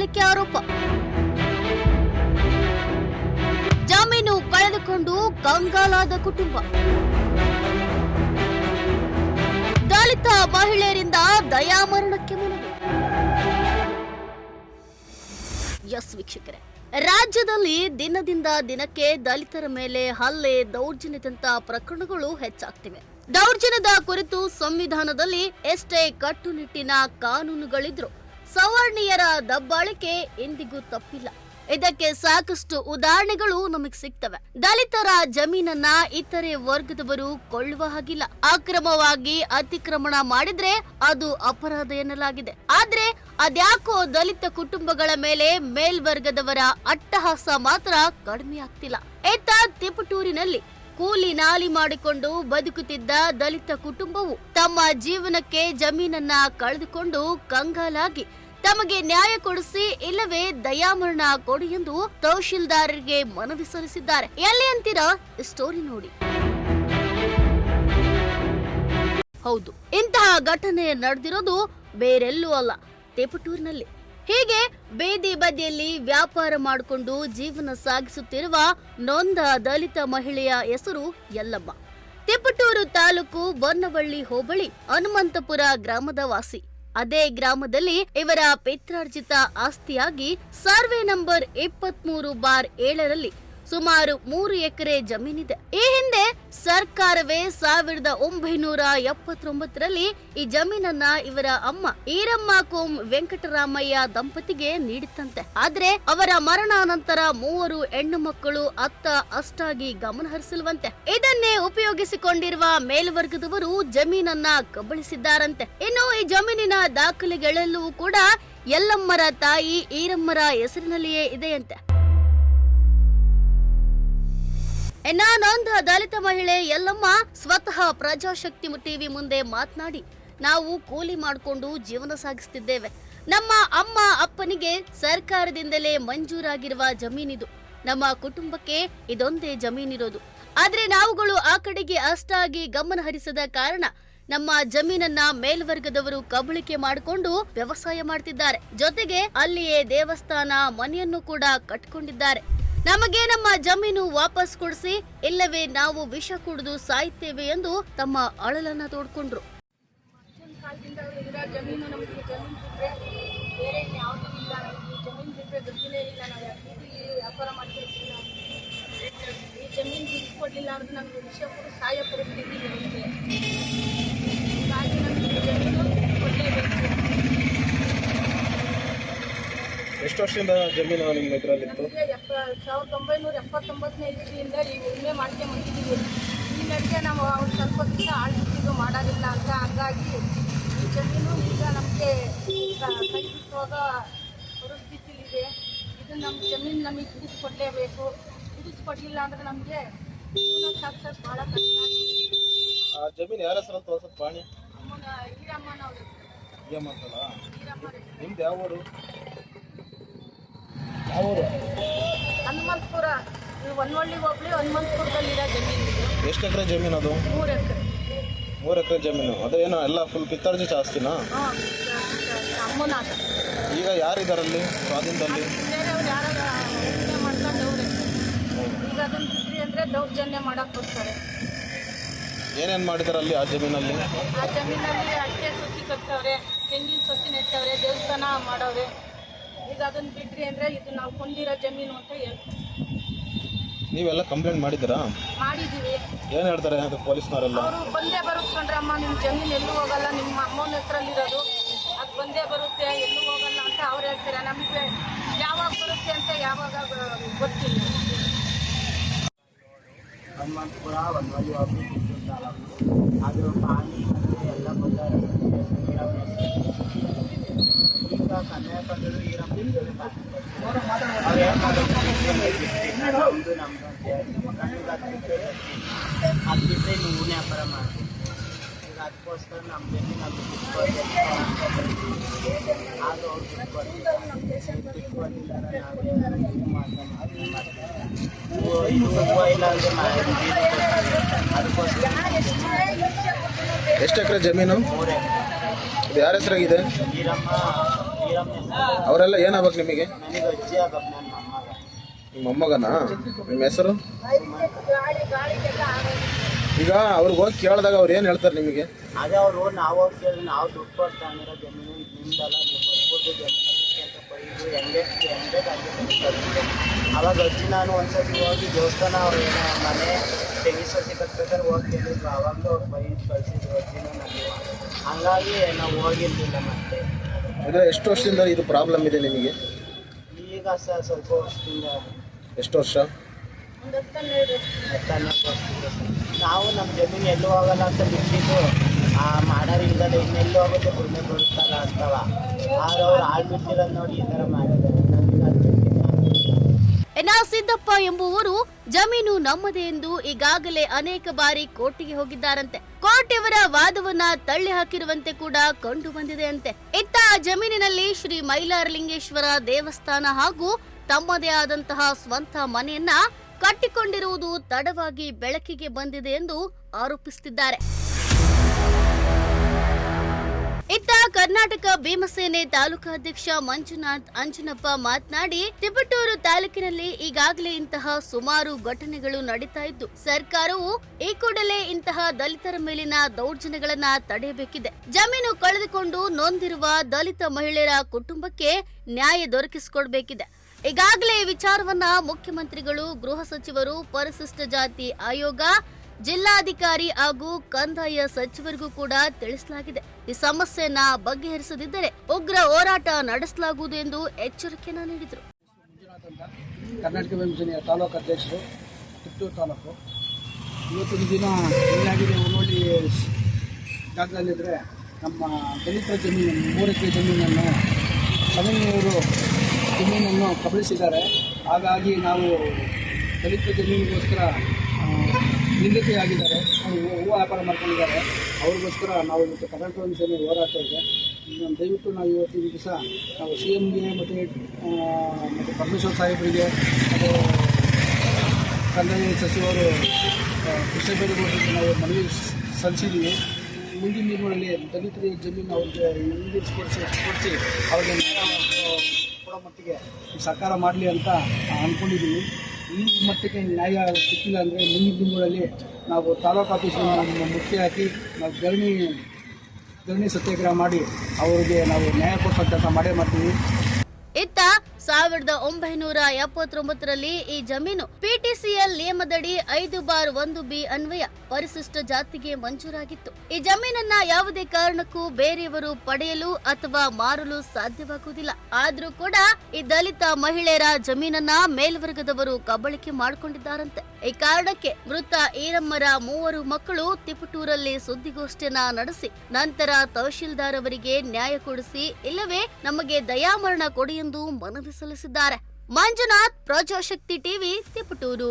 ಕಿರುಕುಳಕ್ಕೆ ಆರೋಪ. ಜಮೀನು ಕಳೆದುಕೊಂಡು ಕಂಗಾಲಾದ ಕುಟುಂಬ. ದಲಿತ ಮಹಿಳೆಯರಿಂದ ದಯಾಮರಣಕ್ಕೆ ಮನವಿ. ಎಸ್ ವೀಕ್ಷಕರೇ, ರಾಜ್ಯದಲ್ಲಿ ದಿನದಿಂದ ದಿನಕ್ಕೆ ದಲಿತರ ಮೇಲೆ ಹಲ್ಲೆ, ದೌರ್ಜನ್ಯದಂತ ಪ್ರಕರಣಗಳು ಹೆಚ್ಚಾಗ್ತಿವೆ. ದೌರ್ಜನ್ಯದ ಕುರಿತು ಸಂವಿಧಾನದಲ್ಲಿ ಎಷ್ಟೇ ಕಟ್ಟುನಿಟ್ಟಿನ ಕಾನೂನುಗಳಿದ್ರೂ ಸವರ್ಣೀಯರ ದಬ್ಬಾಳಿಕೆ ಎಂದಿಗೂ ತಪ್ಪಿಲ್ಲ. ಇದಕ್ಕೆ ಸಾಕಷ್ಟು ಉದಾಹರಣೆಗಳು ನಮಗೆ ಸಿಗ್ತವೆ. ದಲಿತರ ಜಮೀನನ್ನ ಇತರೆ ವರ್ಗದವರು ಕೊಳ್ಳುವ ಹಾಗಿಲ್ಲ. ಅಕ್ರಮವಾಗಿ ಅತಿಕ್ರಮಣ ಮಾಡಿದ್ರೆ ಅದು ಅಪರಾಧ ಎನ್ನಲಾಗಿದೆ. ಆದ್ರೆ ಅದ್ಯಾಕೋ ದಲಿತ ಕುಟುಂಬಗಳ ಮೇಲೆ ಮೇಲ್ವರ್ಗದವರ ಅಟ್ಟಹಾಸ ಮಾತ್ರ ಕಡಿಮೆ ಆಗ್ತಿಲ್ಲ. ಇತ್ತ ತಿಪಟೂರಿನಲ್ಲಿ ಕೂಲಿ ನಾಲಿ ಮಾಡಿಕೊಂಡು ಬದುಕುತ್ತಿದ್ದ ದಲಿತ ಕುಟುಂಬವು ತಮ್ಮ ಜೀವನಕ್ಕೆ ಜಮೀನನ್ನ ಕಳೆದುಕೊಂಡು ಕಂಗಾಲಾಗಿ ತಮಗೆ ನ್ಯಾಯ ಕೊಡಿಸಿ ಇಲ್ಲವೇ ದಯಾಮರಣ ಕೊಡಿ ಎಂದು ತಹಶೀಲ್ದಾರರಿಗೆ ಮನವಿ ಸಲ್ಲಿಸಿದ್ದಾರೆ. ಎಲ್ಲಿ ಅಂತೀರಾ? ಸ್ಟೋರಿ ನೋಡಿ. ಹೌದು, ಇಂತಹ ಘಟನೆ ನಡೆದಿರೋದು ಬೇರೆಲ್ಲೂ ಅಲ್ಲ, ತಿಪಟೂರಿನಲ್ಲಿ. ಹೀಗೆ ಬೀದಿ ಬದಿಯಲ್ಲಿ ವ್ಯಾಪಾರ ಮಾಡಿಕೊಂಡು ಜೀವನ ಸಾಗಿಸುತ್ತಿರುವ ನೊಂದ ದಲಿತ ಮಹಿಳೆಯ ಹೆಸರು ಯಲ್ಲಮ್ಮ. ತಿಪಟೂರು ತಾಲೂಕು ಬೊನ್ನವಳ್ಳಿ ಹೋಬಳಿ ಹನುಮಂತಪುರ ಗ್ರಾಮದ ವಾಸಿ. ಅದೇ ಗ್ರಾಮದಲ್ಲಿ ಇವರ ಪಿತ್ರಾರ್ಜಿತ ಆಸ್ತಿಯಾಗಿ ಸರ್ವೆ ನಂಬರ್ 23/7ರಲ್ಲಿ ಸುಮಾರು 3 ಎಕರೆ ಜಮೀನಿದೆ. ಈ ಹಿಂದೆ ಸರ್ಕಾರವೇ 1979ರಲ್ಲಿ ಈ ಜಮೀನನ್ನ ಇವರ ಅಮ್ಮ ಈರಮ್ಮ ಕೋಂ ವೆಂಕಟರಾಮಯ್ಯ ದಂಪತಿಗೆ ನೀಡಿತ್ತಂತೆ. ಆದ್ರೆ ಅವರ ಮರಣಾನಂತರ 3 ಹೆಣ್ಣು ಮಕ್ಕಳು ಅತ್ತ ಅಷ್ಟಾಗಿ ಗಮನಹರಿಸಿಲ್ವಂತೆ. ಇದನ್ನೇ ಉಪಯೋಗಿಸಿಕೊಂಡಿರುವ ಮೇಲ್ವರ್ಗದವರು ಜಮೀನನ್ನ ಕಬಳಿಸಿದ್ದಾರಂತೆ. ಇನ್ನು ಈ ಜಮೀನಿನ ದಾಖಲೆಗಳೆಲ್ಲವೂ ಕೂಡ ಯಲ್ಲಮ್ಮರ ತಾಯಿ ಈರಮ್ಮರ ಹೆಸರಿನಲ್ಲಿಯೇ ಇದೆಯಂತೆ. ನೊಂದ ದಲಿತ ಮಹಿಳೆ ಯಲ್ಲಮ್ಮ ಸ್ವತಃ ಪ್ರಜಾಶಕ್ತಿ ಟಿವಿ ಮುಂದೆ ಮಾತನಾಡಿ, ನಾವು ಕೂಲಿ ಮಾಡಿಕೊಂಡು ಜೀವನ ಸಾಗಿಸುತ್ತಿದ್ದೇವೆ. ನಮ್ಮ ಅಮ್ಮ ಅಪ್ಪನಿಗೆ ಸರ್ಕಾರದಿಂದಲೇ ಮಂಜೂರಾಗಿರುವ ಜಮೀನಿದು. ನಮ್ಮ ಕುಟುಂಬಕ್ಕೆ ಇದೊಂದೇ ಜಮೀನಿರೋದು. ಆದ್ರೆ ನಾವುಗಳು ಆ ಕಡೆಗೆ ಅಷ್ಟಾಗಿ ಗಮನ ಹರಿಸದ ಕಾರಣ ನಮ್ಮ ಜಮೀನನ್ನ ಮೇಲ್ವರ್ಗದವರು ಕಬಳಿಕೆ ಮಾಡಿಕೊಂಡು ವ್ಯವಸಾಯ ಮಾಡ್ತಿದ್ದಾರೆ. ಜೊತೆಗೆ ಅಲ್ಲಿಯೇ ದೇವಸ್ಥಾನ ಮನೆಯನ್ನು ಕೂಡ ಕಟ್ಕೊಂಡಿದ್ದಾರೆ. ನಮಗೆ ನಮ್ಮ ಜಮೀನು ವಾಪಸ್ ಕೊಡಿಸಿ, ಇಲ್ಲವೇ ನಾವು ವಿಷ ಕುಡಿದು ಸಾಯ್ತೇವೆ ಎಂದು ತಮ್ಮ ಅಳಲನ್ನ ತೋಡ್ಕೊಂಡ್ರು. ಜಮೀನು ನಮಗೆ ಜಮೀನು ಬಿಟ್ಟರೆ ಬೇರೆ ಯಾವುದೂ ಇಲ್ಲ. ನಮಗೆ ಜಮೀನು ಬಿಟ್ಟರೆ ಗೊತ್ತಿಲ್ಲೇ ಇಲ್ಲ. ನಾವು ವ್ಯಾಪಾರ ಮಾಡ್ತಿರ್ತೀವಿ. ಈ ಜಮೀನು ಬಿಡಿಸ್ಕೊಡ್ಲಿಲ್ಲ ಅಂದ್ರೆ ನಮಗೆ ವಿಷ ಕೂಡ ಸಾಯ ಪರಿಸ್ಥಿತಿ ಇರುತ್ತೆ. ಹೀಗಾಗಿ ನಮಗೆ ಜಮೀನು ಕೊಡಲೇಬೇಕು. ಎಷ್ಟು ವರ್ಷದಿಂದ ಜಮೀನು ನಿಮ್ಮ ಇದರಲ್ಲಿತ್ತು? 1979ನೇ ಇಸ್ವಿಯಿಂದ ಈ ಉಳುಮೆ ಮಾಡ್ಕೊಂಡು ಬಂದಿದ್ದೀವಿ. ಈ ನಡುವೆ ನಾವು ಅವ್ರು ಸ್ವಲ್ಪ ದಿವಸ ಆಳ್ತಿದ್ದು ಮಾಡೋದಿಲ್ಲ ಅಂತ, ಹಂಗಾಗಿ ಈ ಜಮೀನು ಈಗ ನಮಗೆ ಕೈ ಬಿಟ್ಟುವಾಗ ಪರಿಸ್ಥಿತಿಲಿದೆ. ಇದು ನಮ್ಮ ಜಮೀನು ನಮಗೆ ಬಿಡಿಸ್ಕೊಡ್ಲೇಬೇಕು. ಬಿಡಿಸ್ಕೊಡ್ಲಿಲ್ಲ ಅಂದರೆ ನಮಗೆ ಜೀವನ ಸಾಗಿಸೋದು ಭಾಳ ಕಷ್ಟ ಆಗಿದೆ. ಆ ಜಮೀನು ಯಾರ ಹೆಸರು ಅಂತ ಹೊಸ ಪಾಣಿ? ಈರಮ್ಮನವರು. ನಿಮ್ದು ಯಾವ ಊರು? ಹನುಮಂತಪುರ. ಹೊನ್ನವಳ್ಳಿ ಹೋಗ್ಲಿ ಹನುಮಂತಪುರದಲ್ಲಿರೋ ಜಮೀನು. ಎಷ್ಟು ಎಕರೆ ಜಮೀನು ಅದು? 3 ಎಕರೆ. 3 ಎಕರೆ ಜಮೀನು. ಅದೇನೋ ಎಲ್ಲ ಫುಲ್ ಪಿತ್ತಾರ್ಜಿತ ಆಸ್ತಿನಾ? ಅಮ್ಮನ. ಈಗ ಯಾರಿದಾರಲ್ಲಿ ಸ್ವಾಧೀನದಲ್ಲಿ? ಬೇರೆಯವ್ರು ಯಾರು ಮಾಡ್ಕೊಂಡವ್ರೆ. ಈಗ ಅದನ್ನು ಬಿಟ್ರಿ ಅಂದರೆ ದೌರ್ಜನ್ಯ ಮಾಡಕ್ಕೆ ಬರ್ತಾರೆ. ಏನೇನು ಮಾಡಿದಾರೆ ಅಲ್ಲಿ ಆ ಜಮೀನಲ್ಲಿ? ಆ ಜಮೀನಲ್ಲಿ ಅಡಿಕೆ ಸಸಿ ಕಟ್ಟವ್ರೆ, ತೆಂಗಿನ ಸಸಿ ನೆಟ್ಟವ್ರೆ, ದೇವಸ್ಥಾನ ಮಾಡವ್ರೆ. ಈಗ ಅದನ್ನು ಬಿಟ್ರಿ ಅಂದರೆ ಇದು ನಾವು ಕೊಂಡಿರೋ ಜಮೀನು ಅಂತ ಹೇಳ್ತೀವಿ. ನೀವೆಲ್ಲ ಕಂಪ್ಲೇಂಟ್ ಮಾಡಿದ್ದೀರಾ? ಮಾಡಿದ್ದೀವಿ. ಏನು ಹೇಳ್ತಾರೆ ಅದು ಪೊಲೀಸ್ನವರೆಲ್ಲ? ಅವರು ಬಂದೇ ಬರುತ್ಕೊಂಡ್ರಮ್ಮ, ನಿಮ್ಮ ಜಮೀನು ಎಲ್ಲೂ ಹೋಗಲ್ಲ, ನಿಮ್ಮ ಅಮ್ಮನ ಹೆಸರಲ್ಲಿರೋದು, ಅದು ಬಂದೇ ಬರುತ್ತೆ, ಎಲ್ಲೂ ಹೋಗಲ್ಲ ಅಂತ ಅವ್ರು ಹೇಳ್ತಾರೆ. ನಮಗೆ ಯಾವಾಗ ಬರುತ್ತೆ ಅಂತ ಯಾವಾಗ ಗೊತ್ತಿಲ್ಲ. ಹನುಮಂತಪುರ ಹೊನ್ನವಳ್ಳಿ ಹೋಗಿ ಅದ್ರ ಪಾನಿ ಮತ್ತು ಎಲ್ಲ ಬಂದಾರೆ. ಈಗ ಕನ್ಯಾ ಕಂಡರು ಈರಮ್ಮ ಅವ್ರು ಏನು ಮಾಡೋದು ನಮ್ಮದು ನಮ್ಮದು ಅಂತ ಹೇಳಿ ಅದು ಬಿಟ್ಟರೆ ನೀವು ವ್ಯಾಪಾರ ಮಾಡ್ತೀವಿ. ಈಗ ಅದಕ್ಕೋಸ್ಕರ ನಮ್ಮ ಜಮೀನು ಅದು ಬಿಟ್ಕೊಡ್ಬೇಕು. ಆದರೂ ಅವ್ರು ಬಿಟ್ಕೊಡ್ತಿಲ್ಲ ನಾವೇನು ಮಾಡ್ಕೊಂಡು ಇಲ್ಲ ಅಂದರೆ ಅದಕ್ಕೋಸ್ಕರ. ಎಷ್ಟು ಎಕರೆ ಜಮೀನು? 3 ಎಕರೆ. ಇದು ಯಾರ ಹೆಸರಾಗಿದೆ? ಈರಮ್ಮ ಅವರೆಲ್ಲ ಏನಾಗ್ಬೇಕು ನಿಮಗೆ? ನನಗೆ ಅಜ್ಜಿ ಆಗಪ್ಪ ನನ್ನ ಮೊಮ್ಮಗ. ನಿಮ್ಮ ಮೊಮ್ಮಗನ? ನಿಮ್ಮ ಹೆಸರು? ಗಾಳಿಗೆಲ್ಲ ಆಗೋದು. ಈಗ ಅವ್ರಿಗೆ ಹೋಗಿ ಕೇಳಿದಾಗ ಅವ್ರು ಏನು ಹೇಳ್ತಾರೆ ನಿಮಗೆ? ಅದೇ ಅವ್ರು ನಾವು ಹೋಗಿ ಕೇಳಿದ್ರೆ ನಾವು ದುಡ್ಡು ಕೊಡ್ತಾನಿರೋ ಜಮೀನು ನಿಮ್ದಲ್ಲ, ನೀವು ಬರ್ಬೋದು ಜಮೀನು ಅಂತ ಬೈದು ಹೆಂಗೆ ಹಂಗೆ. ಅವಾಗ ಅಜ್ಜಿ ನಾನು ಒಂದ್ಸತಿ ಹೋಗಿ ದೇವಸ್ಥಾನ ಅವ್ರು ಏನೋ ಮನೆ ತೆಂಗಿ ಸಸಿ ಕಟ್ಬೇಕಾದ್ರೆ ಹೋಗಿ ಕೇಳಿದ್ರು. ಅವಾಗಲೂ ಅವ್ರು ಬೈದು ಕಳಿಸಿದ್ರು ಅಜ್ಜಿನೂ ನನಗೆ. ಹಂಗಾಗಿ ನಾವು ಹೋಗಿರ್ಲಿಲ್ಲ ಮತ್ತೆ. ಇದು ಎಷ್ಟು ವರ್ಷದಿಂದ ಇದು ಪ್ರಾಬ್ಲಮ್ ಇದೆ ನಿಮಗೆ? ಈಗ ಸ್ವಲ್ಪ ವರ್ಷದಿಂದ. ಎಷ್ಟು ವರ್ಷ? ಒಂದು 10-12 ವರ್ಷದಿಂದ ನಾವು ನಮ್ಮ ಜಮೀನು ಎಲ್ಲೂ ಹೋಗಲ್ಲ ಅಂತ ಬಿಟ್ಟಿದ್ದು. ಮಾಡೋರು ಇಲ್ಲದ ಇನ್ನೆಲ್ಲೂ ಹೋಗುತ್ತೆ ಗುರುಮೆ ಬರುತ್ತಲ್ಲ ಅಂತವ. ಆದ್ರೆ ಅವ್ರು ಹಾಳು ಬಿಟ್ಟಿರೋದು ನೋಡಿ ಈ ಥರ ಮಾಡಿದ್ದಾರೆ. ಸಿದ್ದಪ್ಪ ಎಂಬುವರು ಜಮೀನು ನಮ್ಮದೇ ಎಂದು ಈಗಾಗಲೇ ಅನೇಕ ಬಾರಿ ಕೋರ್ಟಿಗೆ ಹೋಗಿದ್ದಾರಂತೆ. ಕೋರ್ಟ್ ಇವರ ವಾದವನ್ನ ತಳ್ಳಿ ಹಾಕಿರುವಂತೆ ಕೂಡ ಕಂಡು ಬಂದಿದೆ ಅಂತೆ. ಇತ್ತ ಜಮೀನಿನಲ್ಲಿ ಶ್ರೀ ಮೈಲಾರಲಿಂಗೇಶ್ವರ ದೇವಸ್ಥಾನ ಹಾಗೂ ತಮ್ಮದೇ ಆದಂತಹ ಸ್ವಂತ ಮನೆಯನ್ನ ಕಟ್ಟಿಕೊಂಡಿರುವುದು ತಡವಾಗಿ ಬೆಳಕಿಗೆ ಬಂದಿದೆ ಎಂದು ಆರೋಪಿಸುತ್ತಿದ್ದಾರೆ. ಇತ್ತ ಕರ್ನಾಟಕ ಭೀಮಸೇನೆ ತಾಲೂಕಾಧ್ಯಕ್ಷ ಮಂಜುನಾಥ್ ಅಂಜನಪ್ಪ ಮಾತನಾಡಿ, ತಿಪಟೂರು ತಾಲೂಕಿನಲ್ಲಿ ಈಗಾಗಲೇ ಇಂತಹ ಸುಮಾರು ಘಟನೆಗಳು ನಡೀತಾ ಇದ್ದು, ಸರ್ಕಾರವು ಈ ಕೂಡಲೇ ಇಂತಹ ದಲಿತರ ಮೇಲಿನ ದೌರ್ಜನ್ಯಗಳನ್ನ ತಡೆಯಬೇಕಿದೆ. ಜಮೀನು ಕಳೆದುಕೊಂಡು ನೊಂದಿರುವ ದಲಿತ ಮಹಿಳೆಯರ ಕುಟುಂಬಕ್ಕೆ ನ್ಯಾಯ ದೊರಕಿಸಿಕೊಡಬೇಕಿದೆ. ಈಗಾಗಲೇ ಈ ವಿಚಾರವನ್ನ ಮುಖ್ಯಮಂತ್ರಿಗಳು, ಗೃಹ ಸಚಿವರು, ಪರಿಶಿಷ್ಟ ಜಾತಿ ಆಯೋಗ, ಜಿಲ್ಲಾಧಿಕಾರಿ ಹಾಗೂ ಕಂದಾಯ ಸಚಿವರಿಗೂ ಕೂಡ ತಿಳಿಸಲಾಗಿದೆ. ಈ ಸಮಸ್ಯೆಯನ್ನ ಬಗೆಹರಿಸದಿದ್ದರೆ ಉಗ್ರ ಹೋರಾಟ ನಡೆಸಲಾಗುವುದು ಎಂದು ಎಚ್ಚರಿಕೆಯನ್ನ ನೀಡಿದರು. ಕರ್ನಾಟಕ ಭೀಮಸೇನೆಯ ತಾಲೂಕು ಅಧ್ಯಕ್ಷರು, ತಿಪಟೂರು ತಾಲೂಕು. ಇವತ್ತಿನ ದಿನ ಏನಾಗಿದೆ ನೋಡಿ ಜಾಗದಲ್ಲಿದ್ದರೆ, ನಮ್ಮ ದಲಿತರ ಜಮೀನು 3 ಎಕರೆ ಜಮೀನನ್ನು ಸಮನ್ವಯರು ಜಮೀನನ್ನು ಕಬಳಿಸಿದ್ದಾರೆ. ಹಾಗಾಗಿ ನಾವು ದಲಿತ ಜಮೀನಿಗೋಸ್ಕರ ನಿಂದಿತೆಯಾಗಿದ್ದಾರೆ. ಅವರು ಹೂವು ವ್ಯಾಪಾರ ಮಾಡ್ಕೊಂಡಿದ್ದಾರೆ. ಅವ್ರಿಗೋಸ್ಕರ ನಾವು ಇವತ್ತು ಕರ್ನಾಟಕ ಭೀಮಸೇನೆ ಹೋರಾಟ ಇದೆ. ದಯವಿಟ್ಟು ನಾವು ಇವತ್ತಿನ ದಿವಸ ನಾವು CMಗೆ ಮತ್ತು ಪರಮೇಶ್ವರ್ ಸಾಹೇಬರಿಗೆ ಮತ್ತು ಕಂದಾಯ ಸಚಿವರು ಕೃಷ್ಣಬೈರೇಗೌಡರಿಗೆ ನಾವು ಮನವಿ ಸಲ್ಲಿಸಿದ್ದೀವಿ. ಮುಂದಿನ ದಿನಗಳಲ್ಲಿ ದಲಿತರ ಜಮೀನು ಅವ್ರಿಗೆ ಕೊಡಿಸಿ ಅವ್ರಿಗೆ ನ್ಯಾಯ ಕೊಡೋ ಮಟ್ಟಿಗೆ ಸರ್ಕಾರ ಮಾಡಲಿ ಅಂತ ಅಂದ್ಕೊಂಡಿದ್ದೀವಿ. ಈ ಮಟ್ಟಕ್ಕೆ ನ್ಯಾಯ ಸಿಕ್ಕಿಲ್ಲ ಅಂದರೆ ಮುಂದಿನ ದಿನಗಳಲ್ಲಿ ನಾವು ತಾಲೂಕು ಆಫೀಸನ್ನು ಮುಖ್ಯ ಹಾಕಿ ನಾವು ಧರಣಿ ಸತ್ಯಾಗ್ರಹ ಮಾಡಿ ಅವರಿಗೆ ನಾವು ನ್ಯಾಯ ಕೊಡ್ತಕ್ಕಂಥ ಮಾಡೇ ಮಾಡ್ತೀವಿ. ಇತ್ತ 1979ರಲ್ಲಿ ಈ ಜಮೀನು PTCL ನಿಯಮದಡಿ 5/1B ಅನ್ವಯ ಪರಿಶಿಷ್ಟ ಜಾತಿಗೆ ಮಂಜೂರಾಗಿತ್ತು. ಈ ಜಮೀನನ್ನ ಯಾವುದೇ ಕಾರಣಕ್ಕೂ ಬೇರೆಯವರು ಪಡೆಯಲು ಅಥವಾ ಮಾರಲು ಸಾಧ್ಯವಾಗುವುದಿಲ್ಲ. ಆದ್ರೂ ಕೂಡ ಈ ದಲಿತ ಮಹಿಳೆಯರ ಜಮೀನನ್ನ ಮೇಲ್ವರ್ಗದವರು ಕಬಳಿಕೆ ಮಾಡಿಕೊಂಡಿದ್ದಾರಂತೆ. ಈ ಕಾರಣಕ್ಕೆ ಮೃತ ಈರಮ್ಮರ 3 ಮಕ್ಕಳು ತಿಪಟೂರಲ್ಲಿ ಸುದ್ದಿಗೋಷ್ಠಿಯನ್ನ ನಡೆಸಿ ನಂತರ ತಹಶೀಲ್ದಾರ್ ಅವರಿಗೆ ನ್ಯಾಯ ಕೊಡಿಸಿ, ಇಲ್ಲವೇ ನಮಗೆ ದಯಾಮರಣ ಕೊಡಿ ಎಂದು ಮನವಿ ಸಲ್ಲಿಸಿದ್ದಾರೆ. ಮಂಜುನಾಥ್, ಪ್ರಜಾಶಕ್ತಿ ಟಿವಿ, ತಿಪಟೂರು.